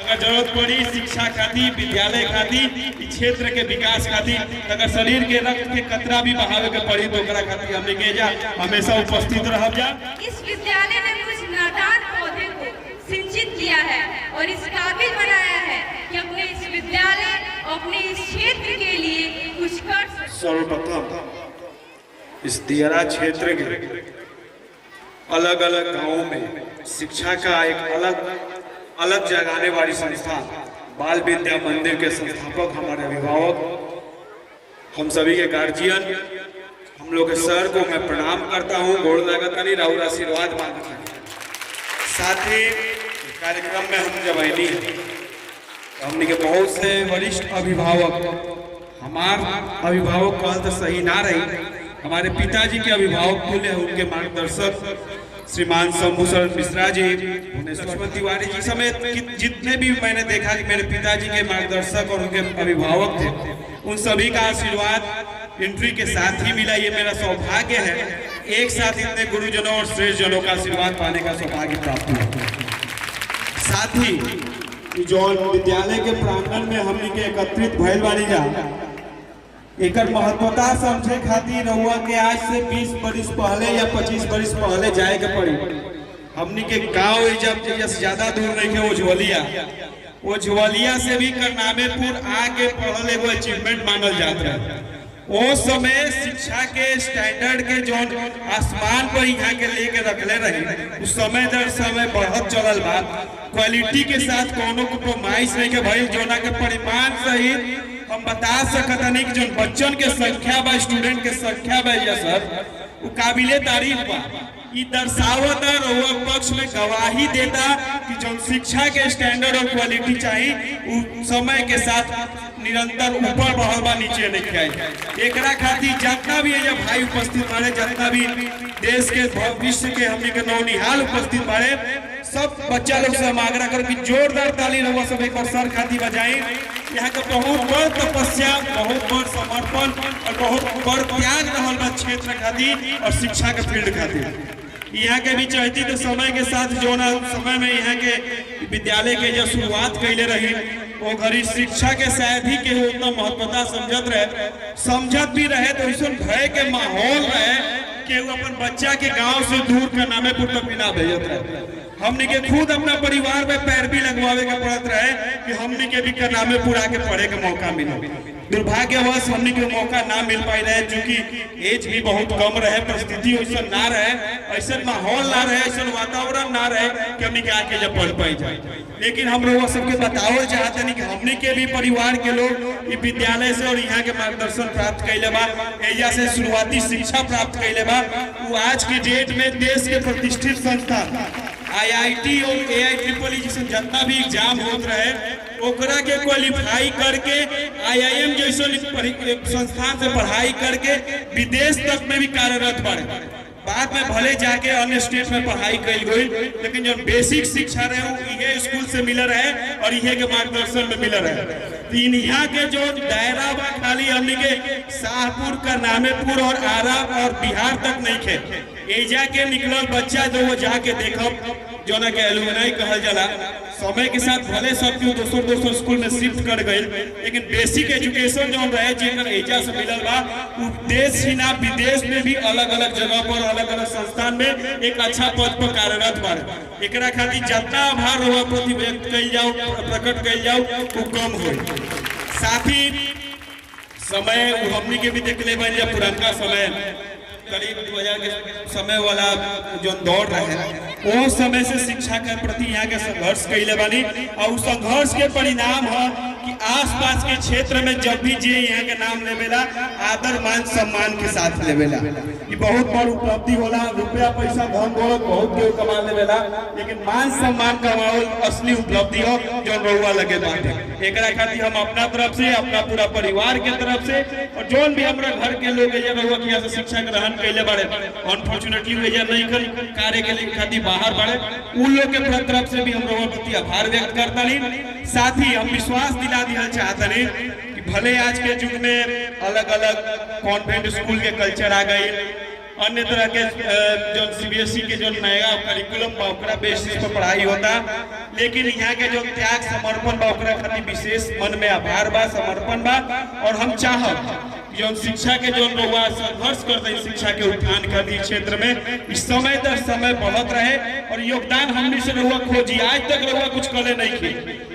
अगर जरूरत पड़ी शिक्षा खातिर, विद्यालय खातिर, क्षेत्र के विकास खातिर, अगर शरीर के रक्त के कतरा भी बहावे के पड़ी तो ओकरा खातिर हमने के जा हमेशा उपस्थित रहब जा। इस विद्यालय ने कुछ नादान पौधे को सिंचित किया है और इस काबिल बनाया है कि अपने इस विद्यालय और अपने इस क्षेत्र के लिए कुछ कर। सर्वप्रथम इस दियरा क्षेत्र के अलग अलग गांवों में शिक्षा का एक अलग जगाने वाली संस्था बाल विद्या मंदिर के संस्थापक, हमारे अभिभावक, हम सभी के गार्जियन, हम लोग के सर को मैं प्रणाम करता हूँ, गोड़ लगता नहीं, राहुल आशीर्वाद मांगता हूँ। साथ ही कार्यक्रम में हम जब आईनी हमने के बहुत से वरिष्ठ अभिभावक, हमारे अभिभावक कल तो सही ना रही, हमारे पिताजी के अभिभावक खुले, उनके मार्गदर्शक श्रीमान शंभूशरण मिश्रा जी, भुवनेश्वर तिवारी जी समेत जितने भी मैंने देखा कि मेरे पिताजी के मार्गदर्शक और उनके अभिभावक थे, उन सभी का आशीर्वाद एंट्री के साथ ही मिला। ये मेरा सौभाग्य है, एक साथ इतने गुरुजनों और श्रेष्ठ जनों का आशीर्वाद पाने का सौभाग्य प्राप्त हुआ। साथ ही जो विद्यालय के प्रांगण में हमने के एकत्रित भइल वाली जा एक महत्वता समझे खातिर हुआ कि आज से 20 बरिस पहले या 25 बरिस पहले जाए के पड़ी। हमनी के गांव जब ज्यादा दूर नहीं है, वो झुवलिया से भी करनामेपुर आके पढ़ल एगो अचीवमेंट मानल जाता है। वो समय शिक्षा के स्टैंडर्ड के जो आसमान पर यहाँ के लेके रखले रही, उस समय दर समय बढ़त चलल बा। क्वालिटी के साथ कोनो कॉम्प्रोमाइज नहीं के भाई, जोना के परिमाण सहित हम बता सकता नहीं कि जो बच्चन के संख्या बा, स्टूडेंट के संख्या बा सर, वो काबिले तारीफ बा। ये दर्शावत और पक्ष में गवाही देता कि जो शिक्षा के स्टैंडर्ड और क्वालिटी चाहिए वो समय के साथ निरंतर ऊपर बढ़ल बा, नीचे नहीं आए। एकरा खातिर जितना भी है भाई उपस्थित बारे, जितना भी देश के भविष्य के हमने के नौनिहाल उपस्थित बारे, सब बच्चा लोग से हम आग्रह कर जोरदार ताली रहुआ सब एक बार सर खातिर बजाई। यहाँ का बहुत बड़ तपस्या, बहुत बड़ समर्पण और बहुत बड़ त्याग रहल बा क्षेत्र खातिर और शिक्षा के फील्ड खातिर। यहाँ के भी चाहती तो समय के साथ जो ना समय में यहाँ के विद्यालय के जो शुरुआत कैले रही, वो घड़ी शिक्षा के शायद ही के उतना महत्वता समझत भी रहे तो ऐसा भय के माहौल रहे कि वो अपन बच्चा के गांव से दूर करनामेपुर तक बिना भेजत रहे। हमने के खुद अपना परिवार में पैर भी लगवावे के पड़त रहे कि हमने के भी करनामेपुर आके पढ़े के मौका मिले। दुर्भाग्यवश हमने के मौका ना मिल पाई रहे, चूंकि एज भी बहुत कम रहे, परिस्थिति ऐसा ना रहे, ऐसा माहौल ना रहे, ऐसा वातावरण ना रहे कि हमने के आके जब पढ़ पाई जाए। लेकिन हम लोग सबके बतावल चाहते नहीं कि हमने के भी परिवार के लोग इस विद्यालय से और यहाँ के मार्गदर्शन प्राप्त कैले बा, एजा से शुरुआती शिक्षा प्राप्त कैले बा। वो आज के डेट में देश के प्रतिष्ठित संस्थान IIT और AIEEE जैसे जितना भी एग्जाम होत रहे, ओकरा के क्वालिफाई करके IIM जैसे संस्थान से पढ़ाई करके विदेश तक में भी कार्यरत बढ़े। बाद में भले जाके अन्य स्टेट में पढ़ाई कल गई, लेकिन जो बेसिक शिक्षा रहे वो ये स्कूल से मिल रहे और ये के मार्गदर्शन में मिल रहे। तीन यहाँ के जो दायरा बा खाली हमने के शाहपुर, करनामेपुर और आरा और बिहार तक नहीं खे। एजा के निकलल बच्चा जो वो जाके देखब जो ना के एलुमनाई कहल जाला। समय के साथ भले सब क्यों दोसर स्कूल में शिफ्ट कर गए, लेकिन बेसिक एजुकेशन जो रहे जिनका एजा से मिलल बा, देश ही ना विदेश में भी अलग अलग जगह पर अलग अलग संस्थान में एक अच्छा पद पर कार्यरत बारे। एकरा खातिर जितना आभार हुआ प्रति व्यक्त कल जाओ, प्रकट कल जाओ, वो कम हो। साथ ही समय हमनी के भी देखले बन पुराना समय करीब 2000 के समय वाला जो दौड़ रहे, वो समय से शिक्षा के प्रति यहाँ के संघर्ष कैले बानी और उस संघर्ष के परिणाम है कि आसपास के क्षेत्र में जब भी जे यहाँ के नाम लेवेला आदर मान सम्मान के साथ लेवेला। ये बहुत बड़ उपलब्धि होला। रुपया पैसा धन दौलत बहुत केहू कमा लेवेला, लेकिन मान सम्मान कमावल असली उपलब्धि हो जो रहुआ लगे बाटे। एकरा खातिर हम अपना तरफ से, अपना पूरा परिवार के तरफ से और जो भी हमारा घर के लोग रहुआ की से शिक्षा ग्रहण कैले बारे, अनफॉर्चुनेटली नहीं कार्य के लिए खातिर बाहर बढ़े, उन लोग के तरफ से भी हम रहुआ प्रति आभार व्यक्त करता नहीं। साथ ही हम विश्वास दिला दिया चाहते नहीं कि भले आज के युग में अलग अलग कॉन्वेंट स्कूल के कल्चर आ गई, अन्य तरह के जो CBSE के जो नया करिकुलम बा ओकरा बेसिस पर पढ़ाई होता, लेकिन यहाँ के जो त्याग समर्पण बा ओकरा खातिर विशेष मन में आभार बा, समर्पण बा। और हम चाहब जो शिक्षा के जो लोग संघर्ष करते हैं शिक्षा के उत्थान खातिर क्षेत्र में इस समय दर समय बढ़त रहे और योगदान हमनी से रहुआ खोजी। आज तक रहुआ कुछ करे नहीं की,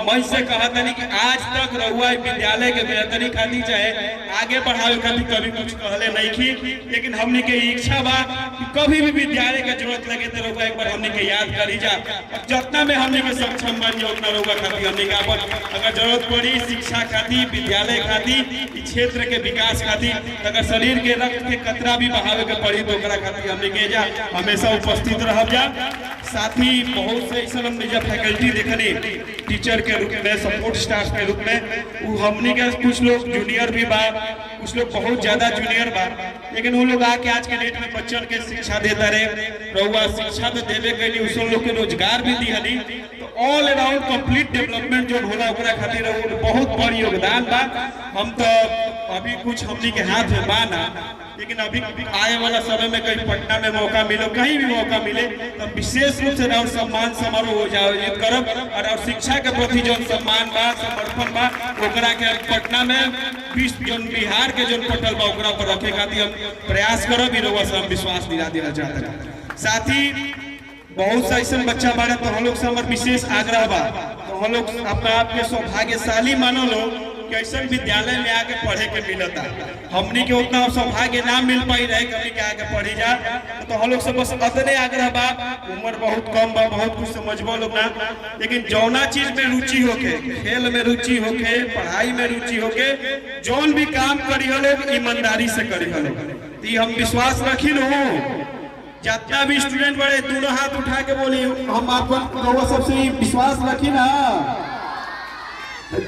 मैं से कहा था कि आज तक रहुआ विद्यालय के बेहतरी खातिर चाहे आगे बढ़ावे खातिर कभी कुछ कहले नहीं की, लेकिन हमनी के इच्छा बा कि कभी भी विद्यालय के जरूरत लगे तो रहुआ एक बार हमनी के याद करी जा। और जितना में हमनी के सक्षम बन उतना रहुआ खातिर हमनी के अपन अगर जरूरत पड़ी शिक्षा खातिर, विद्यालय खातिर, क्षेत्र के विकास खातिर, अगर शरीर के रक्त के कतरा भी बहावे के पड़ी तो ओकरा खातिर हमनी के जा हमेशा उपस्थित रह जा। साथ ही बहुत से ऐसा हमने जब फैकल्टी देखने टीचर के रूप में, सपोर्ट स्टाफ के रूप में, वो हमने के कुछ लोग जूनियर भी बा, कुछ लोग बहुत ज्यादा जूनियर बा, लेकिन वो लोग आके आज के डेट में बच्चन के शिक्षा देता रहे। रहुआ शिक्षा तो देवे के लिए उस लोग के रोजगार भी दी हनी, तो ऑल अराउंड कंप्लीट डेवलपमेंट जो होला ओकरा खातिर बहुत बड़ योगदान बा। हम तो अभी कुछ हमनी के हाथ में बा ना, लेकिन अभी आए वाला समय में कहीं पटना में मौका मिले, कहीं भी मौका मिले तो विशेष रूप से और सम्मान समारोह आयोजित करब और शिक्षा के प्रति जो सम्मान बा, समर्पण बा, ओकरा के पटना में जो बिहार के जो पटल बा ओकरा पर रखे खातिर हम प्रयास करब। रहुआ से हम विश्वास दिला देना चाहते हैं। साथ ही बहुत सा ऐसा बच्चा बारे तो हम लोग से हमारे विशेष आग्रह बा, तो हम लोग अपना आप के सौभाग्यशाली मानो लो कि ऐसा विद्यालय में आके पढ़े के मिलता। हमनी के उतना सौभाग्य ना मिल पाई रहे कभी के आगे पढ़ी जा, तो हम लोग से बस अतने आग्रह बा, उम्र बहुत कम बा, बहुत कुछ समझबो लोग ना, लेकिन जौना चीज में रुचि होके, खेल में रुचि होके, पढ़ाई में रुचि होके, जौन भी काम करी हलो ईमानदारी से करी हलो, तो हम विश्वास रखी लो। जितना भी स्टूडेंट बड़े दोनों हाथ उठा के बोली हम आपको सबसे विश्वास रखी ना।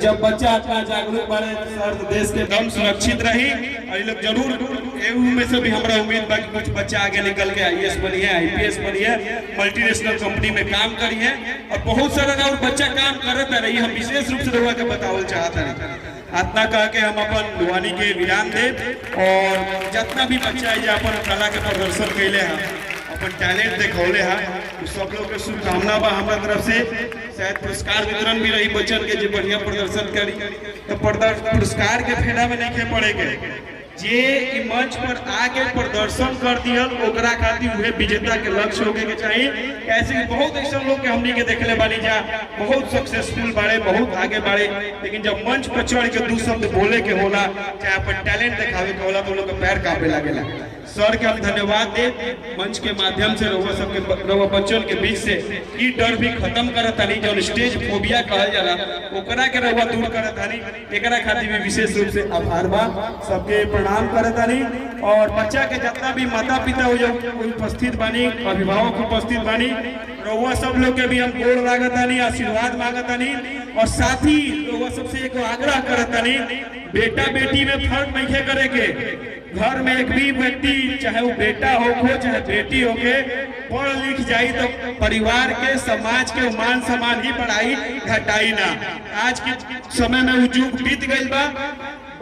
जब बच्चा अपना जागरूक बने सर देश के दम सुरक्षित रही। और ये लोग जरूर में से भी हमारा उम्मीद बा कि कुछ बच्चा आगे निकल के IAS बनिए, IPS बनिए, मल्टीनेशनल कंपनी में काम करिए और बहुत सारा और बच्चा काम करता रही। हम विशेष रूप से रहुआ के बतावल चाहते हैं। इतना कह के हम अपन वाणी के विराम दे और जितना भी बच्चा है अपन कला के प्रदर्शन कैले हैं, अपन टैलेंट दिखौले हैं, तो सब लोग के शुभकामना बा हमारा तरफ से। शायद पुरस्कार वितरण भी रही बच्चन के जो बढ़िया प्रदर्शन करी, तो पुरस्कार के फेरा में नहीं पड़ेगे। जे मंच पर आके प्रदर्शन कर दिया ओकरा खातिर उहे विजेता के लक्ष्य होके के चाहिए। ऐसे कि बहुत ऐसा लोग के हमनी के देखले बानी जा बहुत सक्सेसफुल बाड़े, बहुत आगे बाड़े, लेकिन जब मंच पर चढ़ के दो शब्द बोले के होला, चाहे अपन टैलेंट दिखावे के होला, तो लोग के पैर कांपे लागेला। सर के हम धन्यवाद दे मंच के माध्यम से रहुआ सबके रहुआ बच्चों के बीच से ई डर भी खत्म करत तानी, जो स्टेज फोबिया कहल जाला ओकरा के रहुआ दूर करत तानी। एकरा खातिर भी विशेष रूप से आभार बा, सबके प्रणाम करत तानी। और बच्चा के जितना भी माता पिता हो जो उपस्थित बानी, अभिभावक उपस्थित बानी, रहुआ सब लोग के भी हम गोड़ लागत तानी, आशीर्वाद मांगत तानी। और साथ ही रहुआ सबसे एक आग्रह करत तानी, बेटा बेटी में फर्क नहीं करे के। घर में एक भी व्यक्ति चाहे वो बेटा हो चाहे बेटी हो के पढ़ लिख जाई तो परिवार के समाज के मान सम्मान ही बढ़ाई, घटाई ना। आज के समय में वो युग बीत गई बा,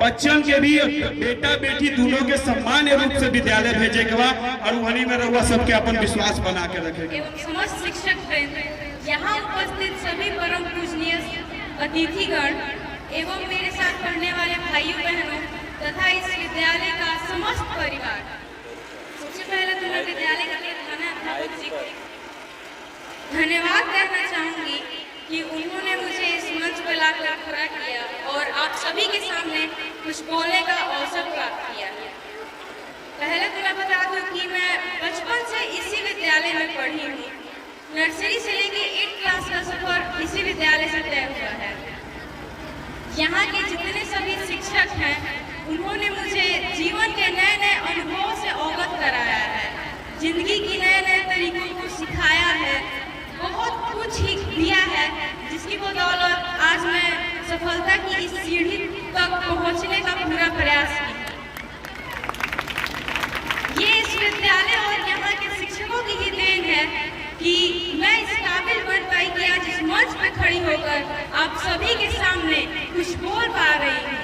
बच्चन के भी बेटा बेटी दोनों के सम्मान्य रूप से विद्यालय भेजे के बा और वहीं में रहुआ सबके अपन विश्वास बना के रखे। समस्त शिक्षक यहाँ उपस्थित सभी परम पूजनीय अतिथिगण एवं मेरे साथ पढ़ने वाले भाइयों बहनों तथा इस विद्यालय का समस्त परिवार, सबसे पहले तो मैं विद्यालय का अध्यापक जी को धन्यवाद करना चाहूंगी कि उन्होंने मुझे इस मंच पर लाकर खड़ा किया और आप सभी के सामने कुछ बोलने का अवसर प्राप्त किया। पहले तो मैं बता दूं कि मैं बचपन से इसी विद्यालय में पढ़ी हूँ। नर्सरी से लेकर 8th क्लास का सफर इसी विद्यालय से तय हुआ है। यहाँ के जितने सभी शिक्षक हैं उन्होंने मुझे जीवन के नए नए अनुभवों से अवगत कराया है, जिंदगी की नए नए तरीकों को सिखाया है, बहुत कुछ ही दिया है, जिसकी बदौलत आज मैं सफलता की इस सीढ़ी तक पहुंचने का पूरा प्रयास की। ये इस विद्यालय और यहाँ के शिक्षकों की ही देन है कि मैं इस काबिल बन पाई कि आज इस मंच पर खड़ी होकर आप सभी के सामने कुछ बोल पा रही हूँ।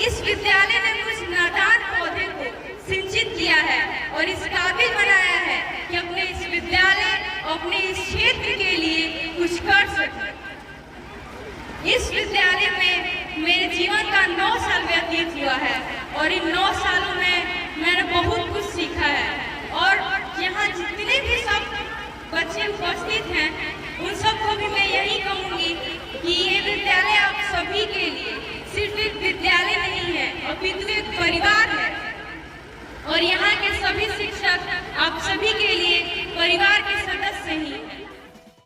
इस विद्यालय ने कुछ नादान पौधे को सिंचित किया है और इस काबिल बनाया है कि अपने इस विद्यालय अपने इस क्षेत्र के लिए कुछ कर सके। इस विद्यालय में मेरे जीवन का 9 साल व्यतीत हुआ है और इन 9 सालों में मैंने बहुत कुछ सीखा है और यहाँ जितने भी सब बच्चे उपस्थित हैं उन सबको भी मैं यही कहूँगी कि ये विद्यालय आप सभी के लिए सिर्फ एक विद्यालय नहीं है अपितु एक परिवार है और यहाँ के सभी शिक्षक आप सभी के लिए परिवार के सदस्य ही हैं।